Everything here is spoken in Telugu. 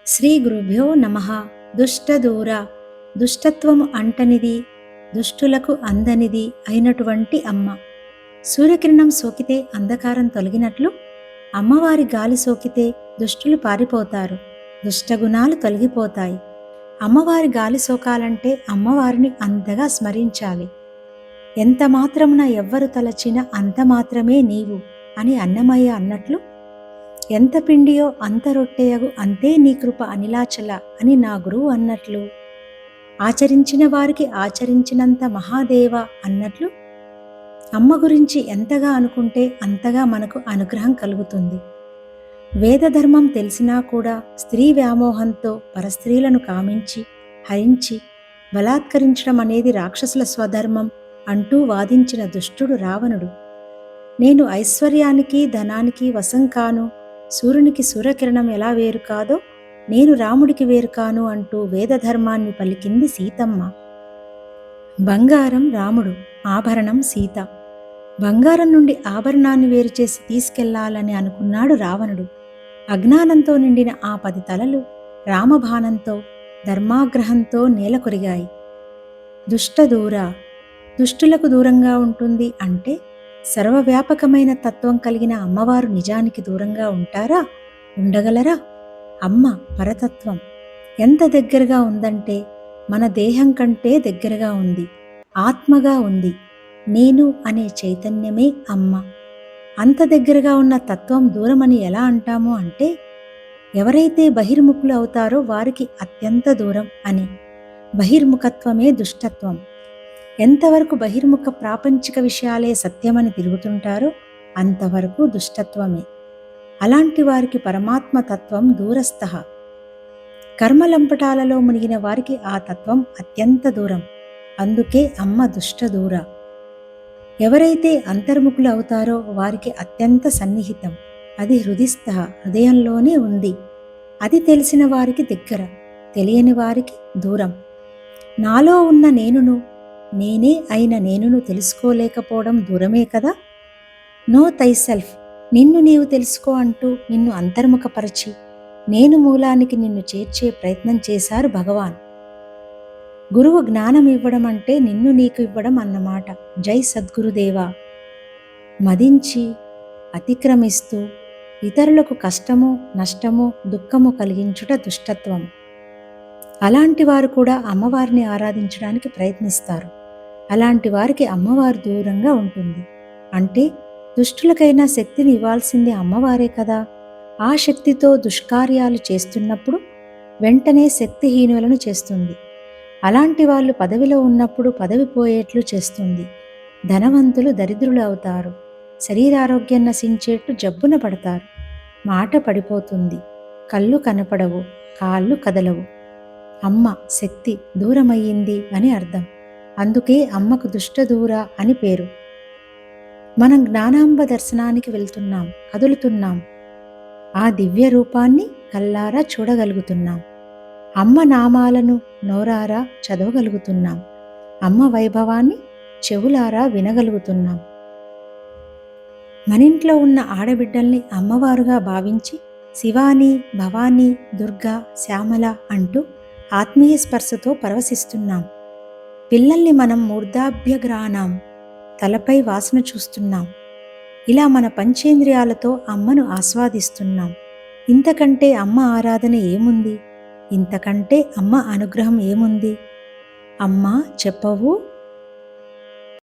శ్రీ గురుభ్యో నమః. దుష్టదూర, దుష్టత్వము అంటనిది, దుష్టులకు అందనిది అయినటువంటి అమ్మ. సూర్యకిరణం సోకితే అంధకారం తొలగినట్లు అమ్మవారి గాలి సోకితే దుష్టులు పారిపోతారు, దుష్టగుణాలు తొలగిపోతాయి. అమ్మవారి గాలి సోకాలంటే అమ్మవారిని అంతగా స్మరించాలి. ఎంత మాత్రమున ఎవ్వరు తలచిన అంత మాత్రమే నీవు అని అన్నమయ్య అన్నట్లు, ఎంత పిండియో అంత రొట్టెయగు అంతే నీ కృప అనిలాచల అని నా గురువు అన్నట్లు, ఆచరించిన వారికి ఆచరించినంత మహాదేవ అన్నట్లు, అమ్మ గురించి ఎంతగా అనుకుంటే అంతగా మనకు అనుగ్రహం కలుగుతుంది. వేదధర్మం తెలిసినా కూడా స్త్రీ వ్యామోహంతో పరస్త్రీలను కామించి హరించి బలాత్కరించడం అనేది రాక్షసుల స్వధర్మం అంటూ వాదించిన దుష్టుడు రావణుడు. నేను ఐశ్వర్యానికి ధనానికి వశం కాను, సూర్యునికి సూర్యకిరణం ఎలా వేరు కాదో నేను రాముడికి వేరు కాను అంటూ వేదధర్మాన్ని పలికింది సీతమ్మ. బంగారం రాముడు, ఆభరణం సీత. బంగారం నుండి ఆభరణాన్ని వేరు చేసి తీసుకెళ్లాలని అనుకున్నాడు రావణుడు. అజ్ఞానంతో నిండిన ఆ 10 తలలు రామబాణంతో ధర్మాగ్రహంతో నేల కొరిగాయి. దుష్టదూర, దుష్టులకు దూరంగా ఉంటుంది అంటే సర్వవ్యాపకమైన తత్వం కలిగిన అమ్మవారు నిజానికి దూరంగా ఉంటారా? ఉండగలరా? అమ్మ పరతత్వం ఎంత దగ్గరగా ఉందంటే మన దేహం కంటే దగ్గరగా ఉంది, ఆత్మగా ఉంది. నేను అనే చైతన్యమే అమ్మ. అంత దగ్గరగా ఉన్న తత్వం దూరమని ఎలా అంటాము అంటే, ఎవరైతే బహిర్ముఖులు అవుతారో వారికి అత్యంత దూరం అని. బహిర్ముఖత్వమే దుష్టత్వం. ఎంతవరకు బహిర్ముఖ ప్రాపంచిక విషయాలే సత్యమని తిరుగుతుంటారో అంతవరకు దుష్టత్వమే. అలాంటి వారికి పరమాత్మ తత్వం దూరస్థః. కర్మలంపటాలలో మునిగిన వారికి ఆ తత్వం అత్యంత దూరం. అందుకే అమ్మ దుష్టదూర. ఎవరైతే అంతర్ముఖులు అవుతారో వారికి అత్యంత సన్నిహితం. అది హృదిస్థః, హృదయంలోనే ఉంది. అది తెలిసిన వారికి దగ్గర, తెలియని వారికి దూరం. నాలో ఉన్న నేనును, నేనే అయిన నేనును తెలుసుకోలేకపోవడం దూరమే కదా. నో తైసెల్ఫ్, నిన్ను నీవు తెలుసుకో అంటూ నిన్ను అంతర్ముఖపరచి నేను మూలానికి నిన్ను చేర్చే ప్రయత్నం చేశారు భగవాన్. గురువు జ్ఞానం ఇవ్వడం అంటే నిన్ను నీకు ఇవ్వడం అన్నమాట. జై సద్గురుదేవా. మదించి అతిక్రమిస్తూ ఇతరులకు కష్టము నష్టము దుఃఖము కలిగించుట దుష్టత్వం. అలాంటి వారు కూడా అమ్మవారిని ఆరాధించడానికి ప్రయత్నిస్తారు. అలాంటి వారికి అమ్మవారు దూరంగా ఉంటుంది. అంటే దుష్టులకైనా శక్తిని ఇవ్వాల్సింది అమ్మవారే కదా. ఆ శక్తితో దుష్కార్యాలు చేస్తున్నప్పుడు వెంటనే శక్తిహీనులను చేస్తుంది. అలాంటి వాళ్ళు పదవిలో ఉన్నప్పుడు పదవి పోయేట్లు చేస్తుంది. ధనవంతులు దరిద్రులు అవుతారు. శరీరారోగ్యం నశించేట్టు జబ్బున పడతారు. మాట పడిపోతుంది. కళ్ళు కనపడవు, కాళ్ళు కదలవు. అమ్మ శక్తి దూరమయ్యింది అని అర్థం. అందుకే అమ్మకు దుష్టదూర అని పేరు. మనం జ్ఞానాంబ దర్శనానికి వెళ్తున్నాం, కదులుతున్నాం. ఆ దివ్య రూపాన్ని కల్లారా చూడగలుగుతున్నాం. అమ్మ నామాలను నోరారా చదవగలుగుతున్నాం. అమ్మ వైభవాన్ని చెవులారా వినగలుగుతున్నాం. మనింట్లో ఉన్న ఆడబిడ్డల్ని అమ్మవారుగా భావించి శివాని, భవానీ, దుర్గా, శ్యామల అంటూ ఆత్మీయ స్పర్శతో పరవశిస్తున్నాం. పిల్లల్ని మనం మూర్ధాభ్యగ్రానాం, తలపై వాసన చూస్తున్నాం. ఇలా మన పంచేంద్రియాలతో అమ్మను ఆస్వాదిస్తున్నాం. ఇంతకంటే అమ్మ ఆరాధన ఏముంది? ఇంతకంటే అమ్మ అనుగ్రహం ఏముంది? అమ్మా చెప్పవు